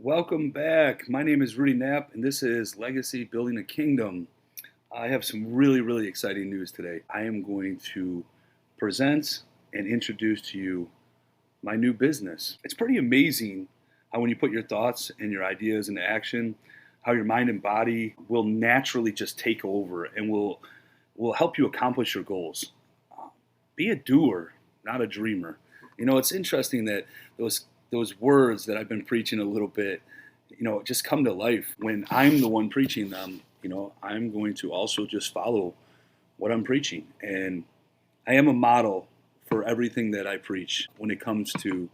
Welcome back. My name is Rudy Knapp, and this is Legacy Building a Kingdom. I have some really exciting news today. I am going to present and introduce to you my new business. It's pretty amazing how, when you put your thoughts and your ideas into action, how your mind and body will naturally just take over and will help you accomplish your goals. Be a doer, not a dreamer. It's interesting that those words that I've been preaching a little bit, just come to life when I'm the one preaching them. I'm going to also just follow what I'm preaching, and I am a model for everything that I preach when it comes to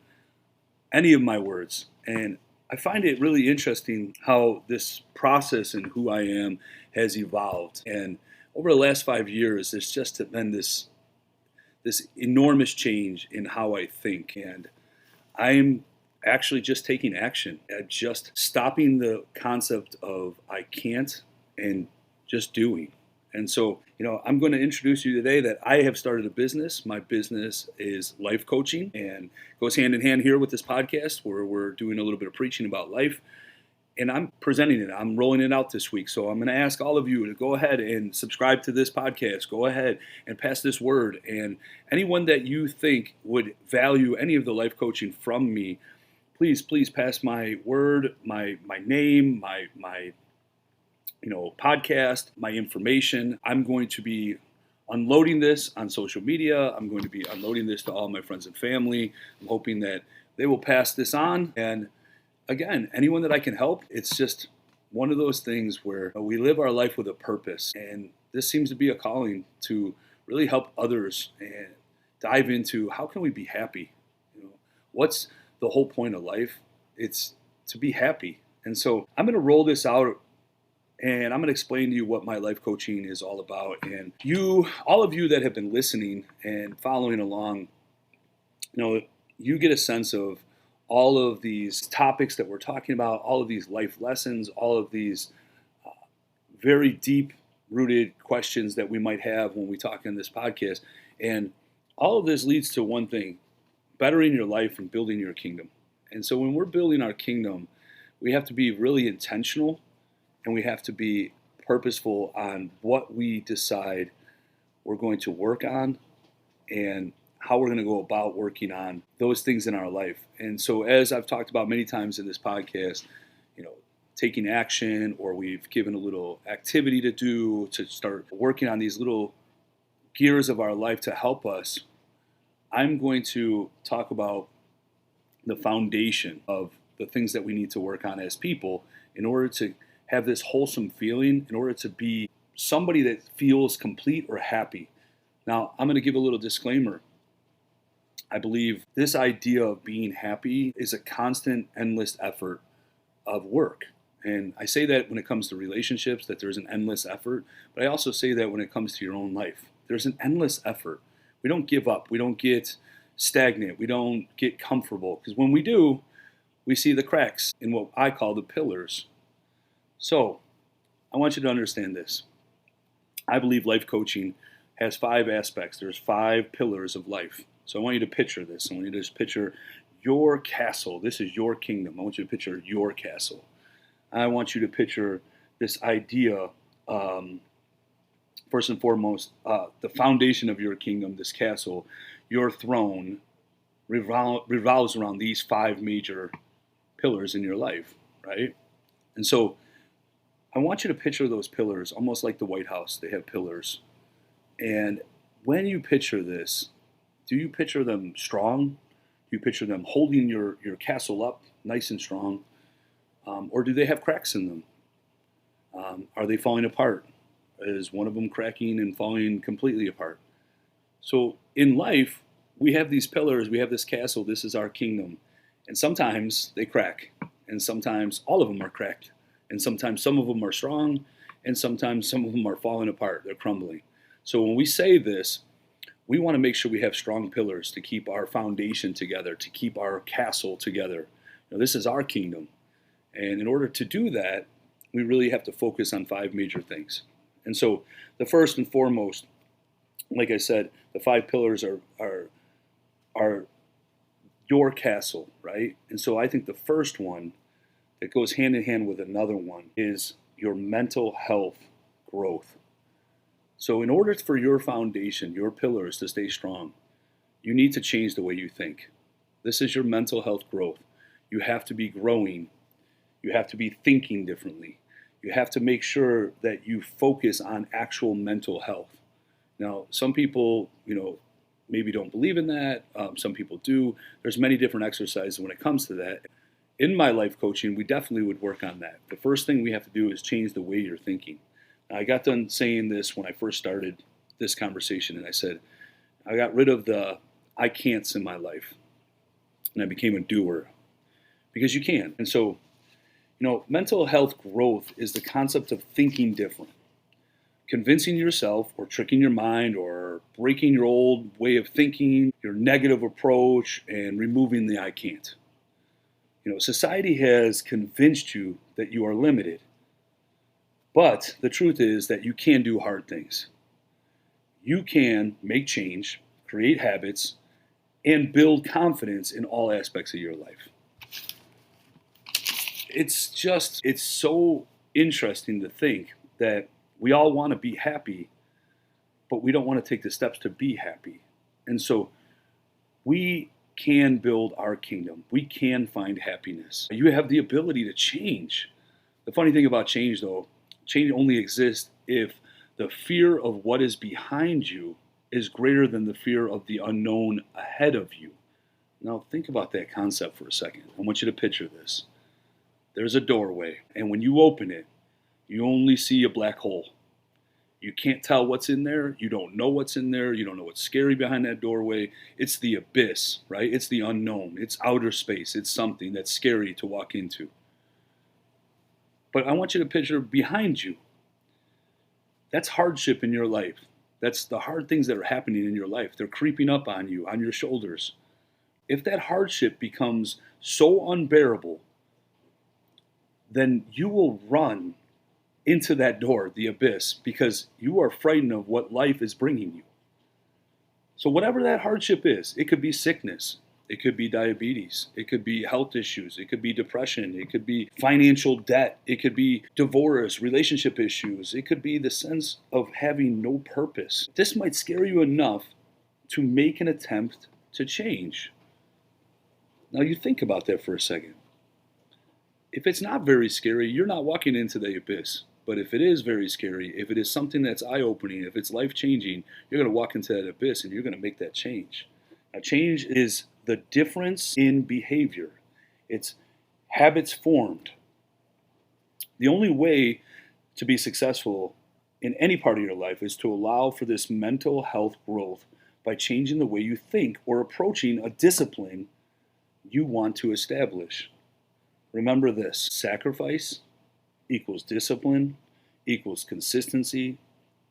any of my words. And I find it really interesting how this process and who I am has evolved. And over the last 5 years, there's just been this enormous change in how I think. And I'm actually just taking action at just stopping the concept of I can't and just doing. And so, I'm going to introduce you today that I have started a business. My business is life coaching and goes hand in hand here with this podcast where we're doing a little bit of preaching about life. And I'm presenting it. I'm rolling it out this week. So I'm going to ask all of you to go ahead and subscribe to this podcast. Go ahead and pass this word. And anyone that you think would value any of the life coaching from me, please pass my word, my name, my podcast, my information. I'm going to be unloading this on social media. I'm going to be unloading this to all my friends and family. I'm hoping that they will pass this on. And again, anyone that I can help, it's just one of those things where we live our life with a purpose. And this seems to be a calling to really help others and dive into how can we be happy? What's the whole point of life? It's to be happy. And so I'm going to roll this out and I'm going to explain to you what my life coaching is all about. And all of you that have been listening and following along, you get a sense of all of these topics that we're talking about, all of these life lessons, all of these very deep rooted questions that we might have when we talk in this podcast. And all of this leads to one thing: bettering your life and building your kingdom. And so when we're building our kingdom, we have to be really intentional and we have to be purposeful on what we decide we're going to work on and how we're going to go about working on those things in our life. And so, as I've talked about many times in this podcast, taking action, or we've given a little activity to do to start working on these little gears of our life to help us. I'm going to talk about the foundation of the things that we need to work on as people in order to have this wholesome feeling, in order to be somebody that feels complete or happy. Now, I'm going to give a little disclaimer. I believe this idea of being happy is a constant, endless effort of work. And I say that when it comes to relationships, that there's an endless effort, but I also say that when it comes to your own life, there's an endless effort. We don't give up. We don't get stagnant. We don't get comfortable, because when we do, we see the cracks in what I call the pillars. So I want you to understand this. I believe life coaching has 5 aspects. There's 5 pillars of life. So I want you to picture this. I want you to just picture your castle. This is your kingdom. I want you to picture your castle. I want you to picture this idea, first and foremost, the foundation of your kingdom, this castle, your throne, revolves around these 5 major pillars in your life, right? And so I want you to picture those pillars almost like the White House. They have pillars. And when you picture this, do you picture them strong? Do you picture them holding your castle up nice and strong? Or do they have cracks in them? Are they falling apart? Is one of them cracking and falling completely apart? So in life, we have these pillars, we have this castle, this is our kingdom. And sometimes they crack, and sometimes all of them are cracked. And sometimes some of them are strong, and sometimes some of them are falling apart, they're crumbling. So when we say this, we want to make sure we have strong pillars to keep our foundation together, to keep our castle together. This is our kingdom. And in order to do that, we really have to focus on 5 major things. And so the first and foremost, like I said, the 5 pillars are your castle, right? And so I think the first one that goes hand in hand with another one is your mental health growth. So, in order for your foundation, your pillars to stay strong, you need to change the way you think. This is your mental health growth. You have to be growing. You have to be thinking differently. You have to make sure that you focus on actual mental health. Now, some people, maybe don't believe in that. Some people do. There's many different exercises when it comes to that. In my life coaching, we definitely would work on that. The first thing we have to do is change the way you're thinking. Now, I got done saying this when I first started this conversation, and I said, I got rid of the I can'ts in my life, and I became a doer, because you can. And so, mental health growth is the concept of thinking different, convincing yourself or tricking your mind or breaking your old way of thinking, your negative approach, and removing the I can't. Society has convinced you that you are limited, but the truth is that you can do hard things. You can make change, create habits, and build confidence in all aspects of your life. It's so interesting to think that we all want to be happy, but we don't want to take the steps to be happy. And so we can build our kingdom. We can find happiness. You have the ability to change. The funny thing about change, though, change only exists if the fear of what is behind you is greater than the fear of the unknown ahead of you. Now, think about that concept for a second. I want you to picture this. There's a doorway, and when you open it, you only see a black hole. You can't tell what's in there. You don't know what's in there. You don't know what's scary behind that doorway. It's the abyss, right? It's the unknown. It's outer space. It's something that's scary to walk into. But I want you to picture behind you. That's hardship in your life. That's the hard things that are happening in your life. They're creeping up on you, on your shoulders. If that hardship becomes so unbearable, then you will run into that door, the abyss, because you are frightened of what life is bringing you. So whatever that hardship is, it could be sickness, it could be diabetes, it could be health issues, it could be depression, it could be financial debt, it could be divorce, relationship issues, it could be the sense of having no purpose. This might scare you enough to make an attempt to change. Now you think about that for a second. If it's not very scary, you're not walking into the abyss. But if it is very scary, if it is something that's eye-opening, if it's life-changing, you're going to walk into that abyss and you're going to make that change. Now, change is the difference in behavior. It's habits formed. The only way to be successful in any part of your life is to allow for this mental health growth by changing the way you think or approaching a discipline you want to establish. Remember this: sacrifice equals discipline, equals consistency,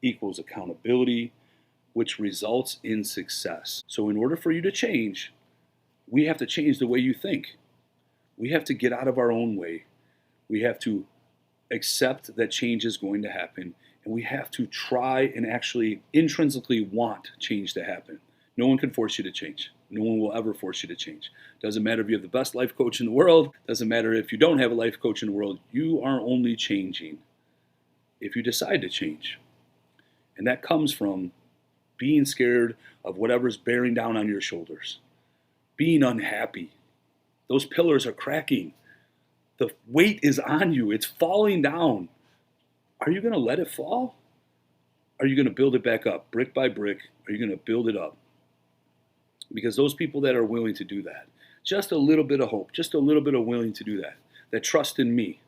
equals accountability, which results in success. So in order for you to change, we have to change the way you think. We have to get out of our own way. We have to accept that change is going to happen, and we have to try and actually intrinsically want change to happen. No one can force you to change. No one will ever force you to change. Doesn't matter if you have the best life coach in the world. Doesn't matter if you don't have a life coach in the world. You are only changing if you decide to change. And that comes from being scared of whatever's bearing down on your shoulders. Being unhappy. Those pillars are cracking. The weight is on you. It's falling down. Are you going to let it fall? Are you going to build it back up, brick by brick? Are you going to build it up? Because those people that are willing to do that, just a little bit of hope, just a little bit of willing to do that, that trust in me,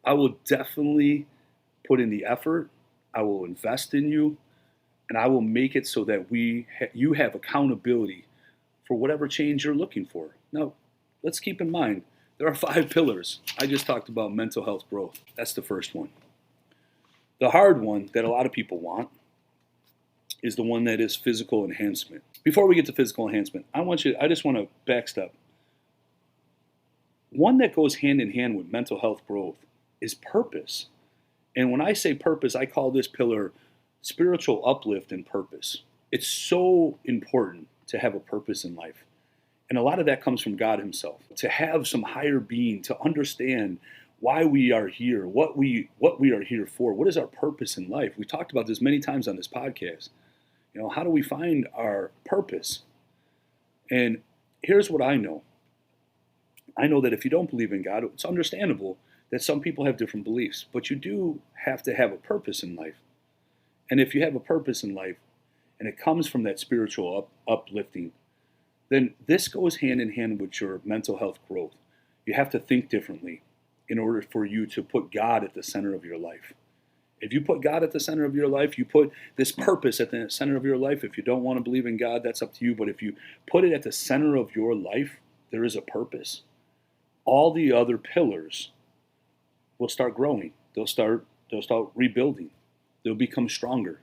I will definitely put in the effort. I will invest in you, and I will make it so that you have accountability for whatever change you're looking for. Now, let's keep in mind, there are 5 pillars. I just talked about mental health growth. That's the first one. The hard one that a lot of people want is the one that is physical enhancement. Before we get to physical enhancement, I just want to backstep. One that goes hand in hand with mental health growth is purpose. And when I say purpose, I call this pillar spiritual uplift and purpose. It's so important to have a purpose in life. And a lot of that comes from God himself. To have some higher being, to understand why we are here, what we are here for, what is our purpose in life. We talked about this many times on this podcast. How do we find our purpose? And here's what I know. I know that if you don't believe in God, it's understandable that some people have different beliefs, but you do have to have a purpose in life. And if you have a purpose in life and it comes from that spiritual uplifting, then this goes hand in hand with your mental health growth. You have to think differently in order for you to put God at the center of your life. If you put God at the center of your life, you put this purpose at the center of your life. If you don't want to believe in God, that's up to you. But if you put it at the center of your life, there is a purpose. All the other pillars will start growing. They'll start rebuilding. They'll become stronger.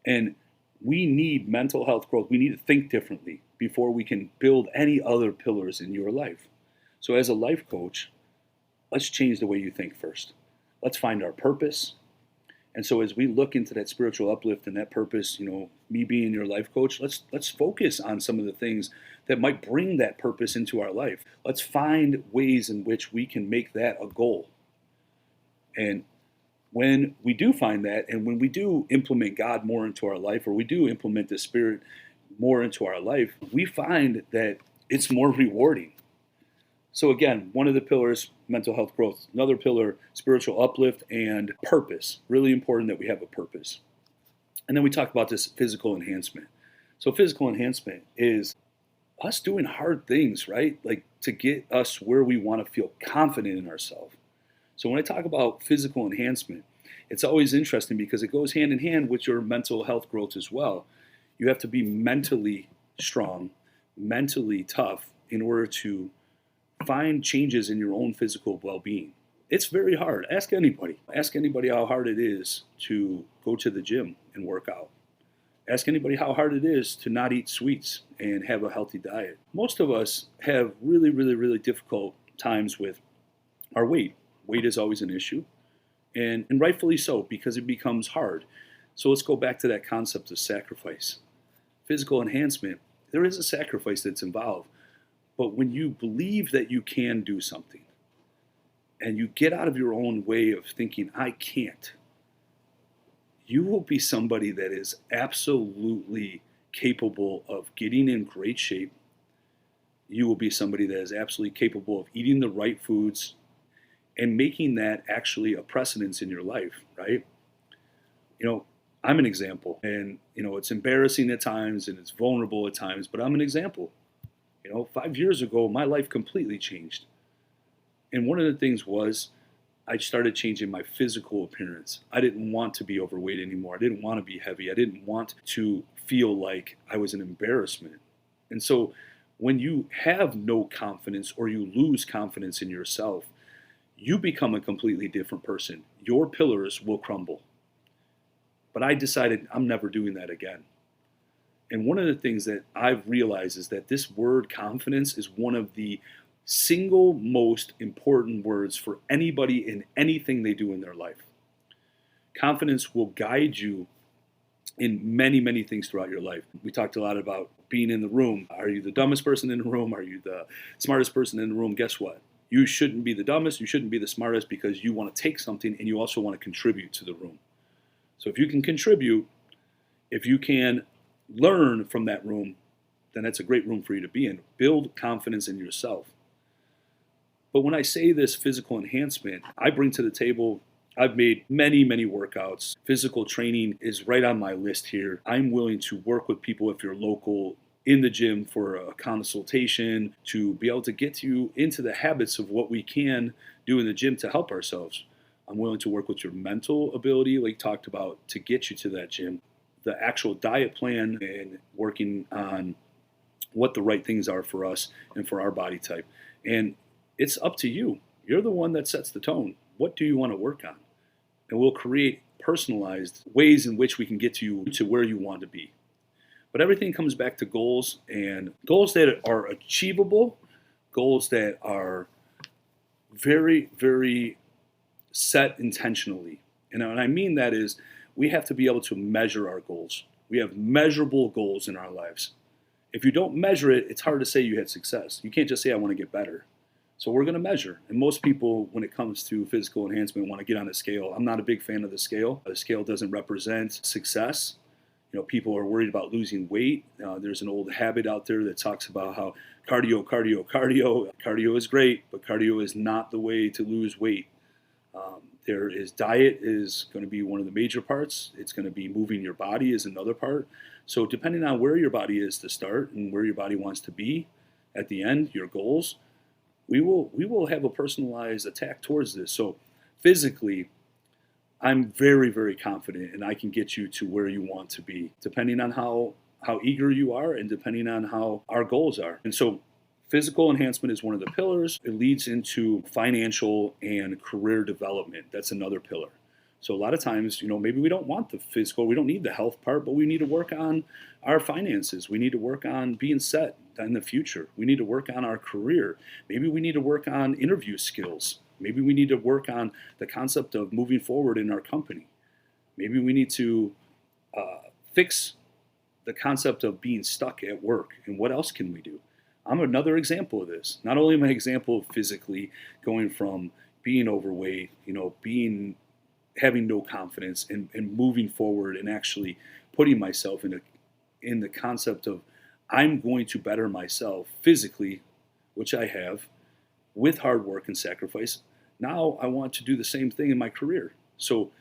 And we need mental health growth. We need to think differently before we can build any other pillars in your life. So as a life coach, let's change the way you think first. Let's find our purpose. And so as we look into that spiritual uplift and that purpose, me being your life coach, let's focus on some of the things that might bring that purpose into our life. Let's find ways in which we can make that a goal. And when we do find that, and when we do implement God more into our life, or we do implement the Spirit more into our life, we find that it's more rewarding. So again, one of the pillars, mental health growth. Another pillar, spiritual uplift and purpose. Really important that we have a purpose. And then we talk about this physical enhancement. So physical enhancement is us doing hard things, right? Like to get us where we want to feel confident in ourselves. So when I talk about physical enhancement, it's always interesting because it goes hand in hand with your mental health growth as well. You have to be mentally strong, mentally tough in order to find changes in your own physical well-being. It's very hard. Ask anybody. Ask anybody how hard it is to go to the gym and work out. Ask anybody how hard it is to not eat sweets and have a healthy diet. Most of us have really, really, really difficult times with our weight. Weight is always an issue, and rightfully so, because it becomes hard. So let's go back to that concept of sacrifice. Physical enhancement, there is a sacrifice that's involved. But when you believe that you can do something, and you get out of your own way of thinking, I can't, you will be somebody that is absolutely capable of getting in great shape. You will be somebody that is absolutely capable of eating the right foods and making that actually a precedence in your life, right? I'm an example, and it's embarrassing at times and it's vulnerable at times, but I'm an example. 5 years ago, my life completely changed. And one of the things was I started changing my physical appearance. I didn't want to be overweight anymore. I didn't want to be heavy. I didn't want to feel like I was an embarrassment. And so when you have no confidence or you lose confidence in yourself, you become a completely different person. Your pillars will crumble. But I decided I'm never doing that again. And one of the things that I've realized is that this word confidence is one of the single most important words for anybody in anything they do in their life. Confidence will guide you in many, many things throughout your life. We talked a lot about being in the room. Are you the dumbest person in the room? Are you the smartest person in the room? Guess what? You shouldn't be the dumbest. You shouldn't be the smartest, because you want to take something and you also want to contribute to the room. So if you can contribute, if you can learn from that room, then that's a great room for you to be in. Build confidence in yourself. But when I say this physical enhancement, I bring to the table, I've made many, many workouts. Physical training is right on my list here. I'm willing to work with people, if you're local, in the gym for a consultation, to be able to get you into the habits of what we can do in the gym to help ourselves. I'm willing to work with your mental ability, like talked about, to get you to that gym. The actual diet plan and working on what the right things are for us and for our body type. And it's up to you. You're the one that sets the tone. What do you want to work on? And we'll create personalized ways in which we can get you to where you want to be. But everything comes back to goals, and goals that are achievable, goals that are very, very set intentionally. And what I mean that is, we have to be able to measure our goals. We have measurable goals in our lives. If you don't measure it, it's hard to say you had success. You can't just say, I want to get better. So we're going to measure. And most people, when it comes to physical enhancement, want to get on a scale. I'm not a big fan of the scale. The scale doesn't represent success. People are worried about losing weight. There's an old habit out there that talks about how cardio, cardio, cardio. Cardio is great, but cardio is not the way to lose weight. Diet is going to be one of the major parts. It's going to be moving your body is another part. So depending on where your body is to start and where your body wants to be at the end, your goals, we will have a personalized attack towards this. So physically, I'm very, very confident, and I can get you to where you want to be, depending on how eager you are and depending on how our goals are. And so physical enhancement is one of the pillars. It leads into financial and career development. That's another pillar. So a lot of times, maybe we don't want the physical, we don't need the health part, but we need to work on our finances. We need to work on being set in the future. We need to work on our career. Maybe we need to work on interview skills. Maybe we need to work on the concept of moving forward in our company. Maybe we need to fix the concept of being stuck at work. And what else can we do? I'm another example of this. Not only am I an example of physically going from being overweight, having no confidence and moving forward and actually putting myself in the concept of I'm going to better myself physically, which I have, with hard work and sacrifice. Now I want to do the same thing in my career. So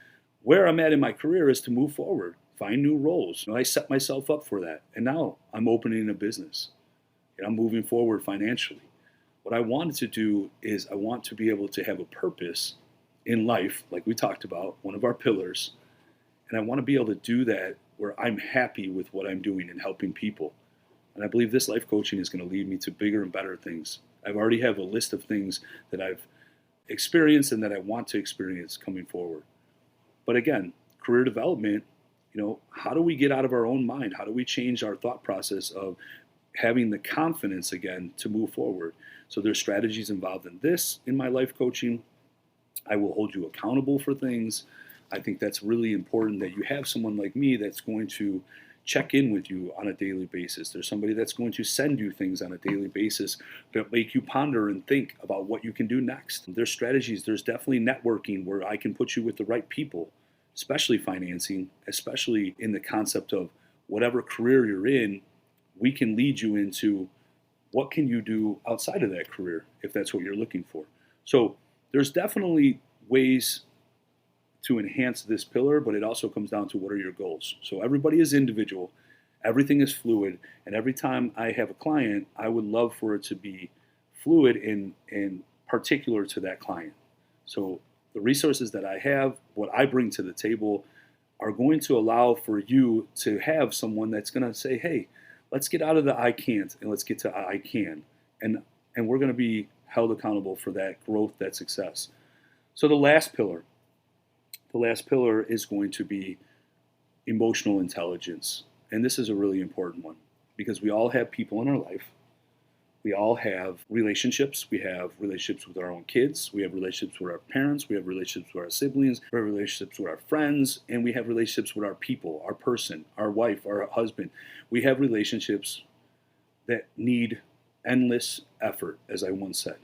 where I'm at in my career is to move forward, find new roles. I set myself up for that. And now I'm opening a business and I'm moving forward financially. What I wanted to do is I want to be able to have a purpose in life, like we talked about, one of our pillars. And I want to be able to do that where I'm happy with what I'm doing and helping people. And I believe this life coaching is going to lead me to bigger and better things. I've already have a list of things that I've experienced and that I want to experience coming forward. But again, career development, how do we get out of our own mind? How do we change our thought process of having the confidence again to move forward? So there's strategies involved in this in my life coaching. I will hold you accountable for things. I think that's really important that you have someone like me that's going to check in with you on a daily basis. There's somebody that's going to send you things on a daily basis that make you ponder and think about what you can do next. There's strategies. There's definitely networking where I can put you with the right people, especially financing, especially in the concept of whatever career you're in, we can lead you into what can you do outside of that career if that's what you're looking for. So there's definitely ways to enhance this pillar, but it also comes down to what are your goals. So everybody is individual, everything is fluid, and every time I have a client, I would love for it to be fluid and particular to that client. So the resources that I have, what I bring to the table, are going to allow for you to have someone that's going to say, hey, let's get out of the I can't and let's get to I can. And we're going to be held accountable for that growth, that success. So the last pillar is going to be emotional intelligence. And this is a really important one because we all have people in our life. We all have relationships. We have relationships with our own kids. We have relationships with our parents. We have relationships with our siblings. We have relationships with our friends. And we have relationships with our people, our person, our wife, our husband. We have relationships that need endless effort, as I once said.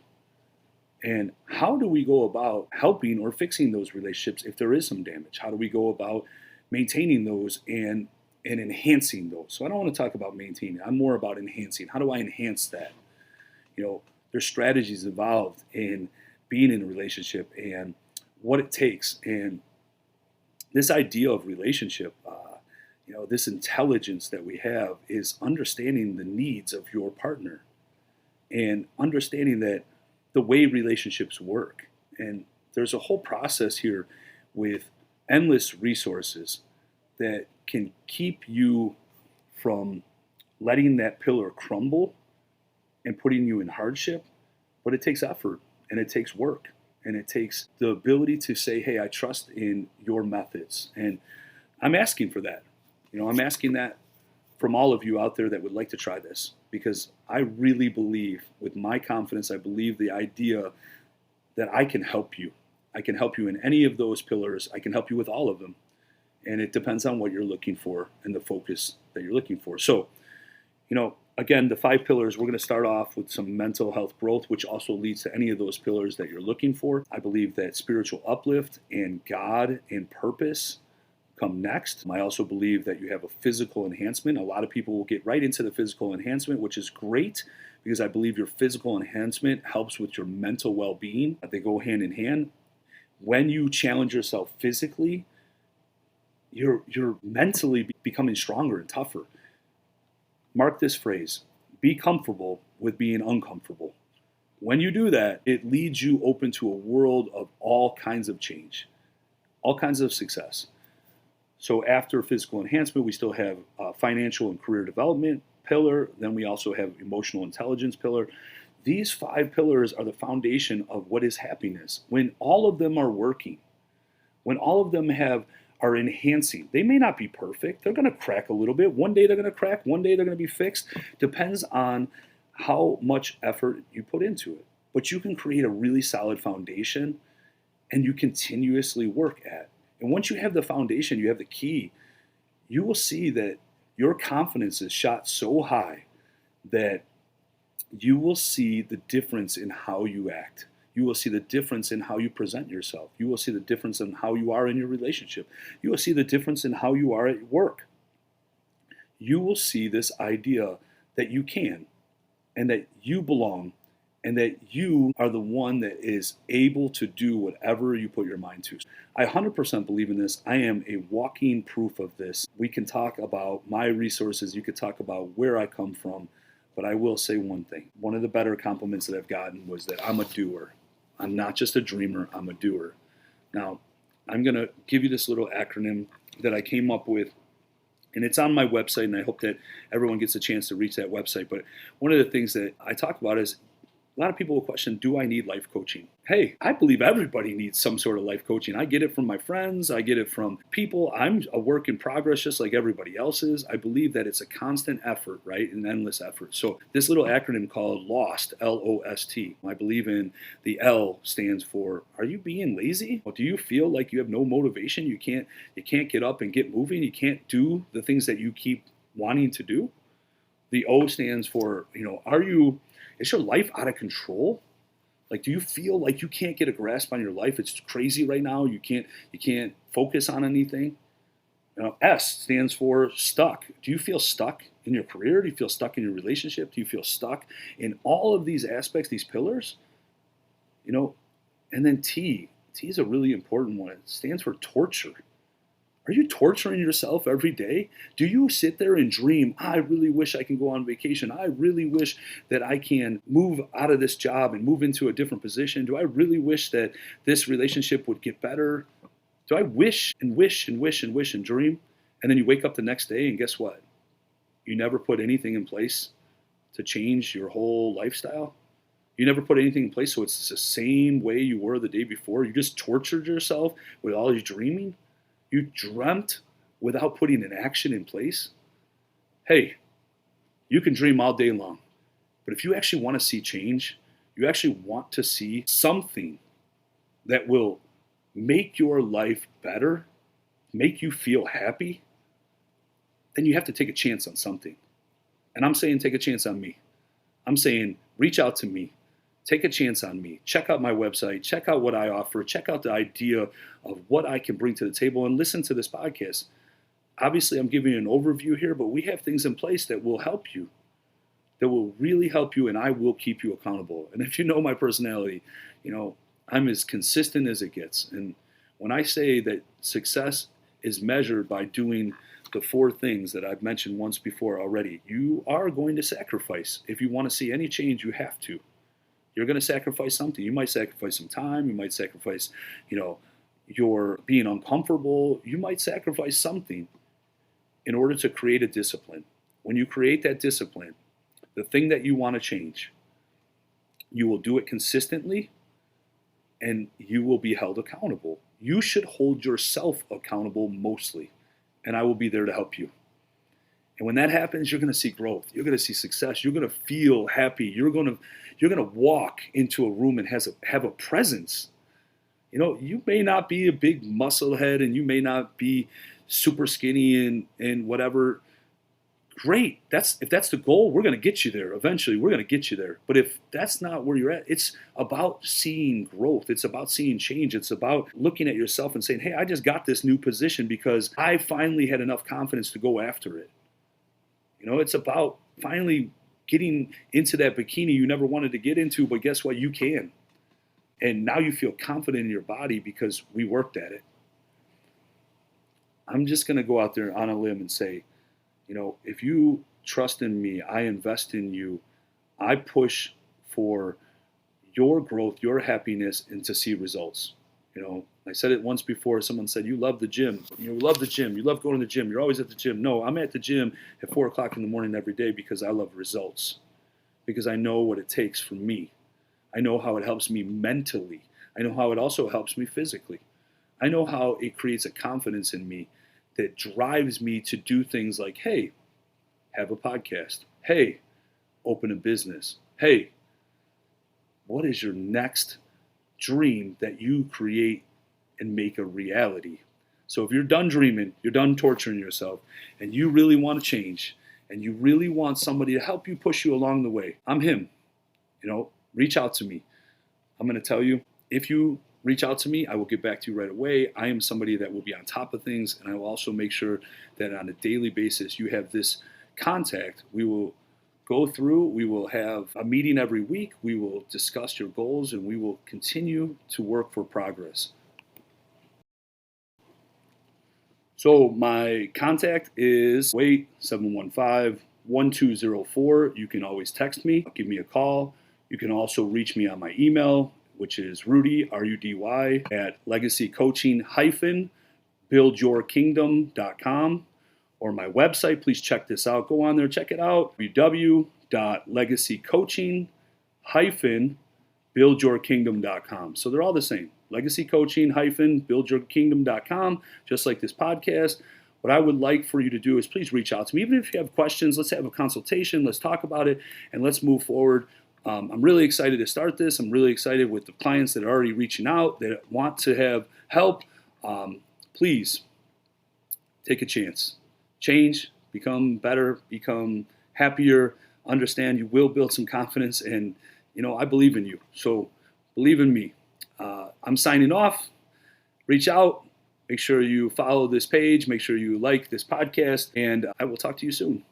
And how do we go about helping or fixing those relationships if there is some damage? How do we go about maintaining those and enhancing those? So I don't want to talk about maintaining. I'm more about enhancing. How do I enhance that? There's strategies involved in being in a relationship and what it takes. And this idea of relationship, this intelligence that we have is understanding the needs of your partner and understanding that the way relationships work. And there's a whole process here with endless resources that can keep you from letting that pillar crumble and putting you in hardship. But it takes effort and it takes work and it takes the ability to say, hey, I trust in your methods. And I'm asking for that. I'm asking that from all of you out there that would like to try this, because I really believe, with my confidence, I believe the idea that I can help you. I can help you in any of those pillars. I can help you with all of them. And it depends on what you're looking for and the focus that you're looking for. So, again, the 5 pillars, we're going to start off with some mental health growth, which also leads to any of those pillars that you're looking for. I believe that spiritual uplift and God and purpose come next. I also believe that you have a physical enhancement. A lot of people will get right into the physical enhancement, which is great because I believe your physical enhancement helps with your mental well-being. They go hand in hand. When you challenge yourself physically, you're mentally becoming stronger and tougher. Mark this phrase: be comfortable with being uncomfortable. When you do that, it leads you open to a world of all kinds of change, all kinds of success. So after physical enhancement, we still have financial and career development pillar. Then we also have emotional intelligence pillar. These 5 pillars are the foundation of what is happiness. When all of them are working, when all of them are enhancing, they may not be perfect. They're going to crack a little bit. One day they're going to crack. One day they're going to be fixed. Depends on how much effort you put into it. But you can create a really solid foundation, and you continuously work at. And once you have the foundation, you have the key, you will see that your confidence is shot so high that you will see the difference in how you act. You will see the difference in how you present yourself. You will see the difference in how you are in your relationship. You will see the difference in how you are at work. You will see this idea that you can, and that you belong, and that you are the one that is able to do whatever you put your mind to. I 100% believe in this. I am a walking proof of this. We can talk about my resources. You could talk about where I come from. But I will say one thing. One of the better compliments that I've gotten was that I'm a doer. I'm not just a dreamer. I'm a doer. Now, I'm going to give you this little acronym that I came up with. And it's on my website, and I hope that everyone gets a chance to reach that website. But one of the things that I talk about is a lot of people will question, do I need life coaching? Hey, I believe everybody needs some sort of life coaching. I get it from my friends. I get it from people. I'm a work in progress just like everybody else is. I believe that it's a constant effort, right? An endless effort. So this little acronym called LOST, L-O-S-T. I believe in the L stands for, are you being lazy? Or do you feel like you have no motivation? You can't get up and get moving. You can't do the things that you keep wanting to do. The O stands for, is your life out of control? Like, do you feel like you can't get a grasp on your life? It's crazy right now. You can't focus on anything. S stands for stuck. Do you feel stuck in your career? Do you feel stuck in your relationship? Do you feel stuck in all of these aspects, these pillars? And then T. T is a really important one. It stands for torture. Are you torturing yourself every day? Do you sit there and dream, I really wish I can go on vacation. I really wish that I can move out of this job and move into a different position. Do I really wish that this relationship would get better? Do I wish and wish and wish and wish and dream? And then you wake up the next day and guess what? You never put anything in place to change your whole lifestyle. You never put anything in place so it's the same way you were the day before. You just tortured yourself with all your dreaming. You dreamt without putting an action in place. Hey, you can dream all day long, but if you actually want to see change, you actually want to see something that will make your life better, make you feel happy, then you have to take a chance on something. And I'm saying take a chance on me. I'm saying reach out to me. Take a chance on me. Check out my website. Check out what I offer. Check out the idea of what I can bring to the table and listen to this podcast. Obviously, I'm giving you an overview here, but we have things in place that will help you, that will really help you, and I will keep you accountable. And if you know my personality, I'm as consistent as it gets. And when I say that success is measured by doing the 4 things that I've mentioned once before already, you are going to sacrifice. If you want to see any change, you have to. You're going to sacrifice something. You might sacrifice some time. You might sacrifice, your being uncomfortable. You might sacrifice something in order to create a discipline. When you create that discipline, the thing that you want to change, you will do it consistently and you will be held accountable. You should hold yourself accountable mostly, and I will be there to help you. And when that happens, you're going to see growth. You're going to see success. You're going to feel happy. You're going to walk into a room and have a presence. You may not be a big muscle head and you may not be super skinny and whatever great. If that's the goal, we're going to get you there. Eventually, we're going to get you there. But if that's not where you're at, it's about seeing growth. It's about seeing change. It's about looking at yourself and saying, hey, I just got this new position because I finally had enough confidence to go after it. It's about finally getting into that bikini you never wanted to get into, but guess what? You can. And now you feel confident in your body because we worked at it. I'm just going to go out there on a limb and say, if you trust in me, I invest in you, I push for your growth, your happiness, and to see results. I said it once before. Someone said, you love the gym. You love the gym. You love going to the gym. You're always at the gym. No, I'm at the gym at 4 o'clock in the morning every day because I love results, because I know what it takes for me. I know how it helps me mentally. I know how it also helps me physically. I know how it creates a confidence in me that drives me to do things like, hey, have a podcast. Hey, open a business. Hey, what is your next dream that you create and make a reality? So if you're done dreaming, you're done torturing yourself, and you really want to change, and you really want somebody to help you push you along the way, I'm him. Reach out to me. I'm going to tell you, if you reach out to me, I will get back to you right away. I am somebody that will be on top of things, and I will also make sure that on a daily basis you have this contact. We will go through, we will have a meeting every week, we will discuss your goals, and we will continue to work for progress. So my contact is 715-1204. You can always text me, give me a call. You can also reach me on my email, which is Rudy, Rudy, at legacycoaching-buildyourkingdom.com, or my website. Please check this out. Go on there, check it out. www.legacycoaching-buildyourkingdom.com. So they're all the same. Legacycoaching-buildyourkingdom.com, just like this podcast. What I would like for you to do is please reach out to me. Even if you have questions, let's have a consultation. Let's talk about it, and let's move forward. I'm really excited to start this. I'm really excited with the clients that are already reaching out, that want to have help. Please take a chance. Change, become better, become happier. Understand you will build some confidence, and I believe in you. So believe in me. I'm signing off. Reach out. Make sure you follow this page. Make sure you like this podcast, and I will talk to you soon.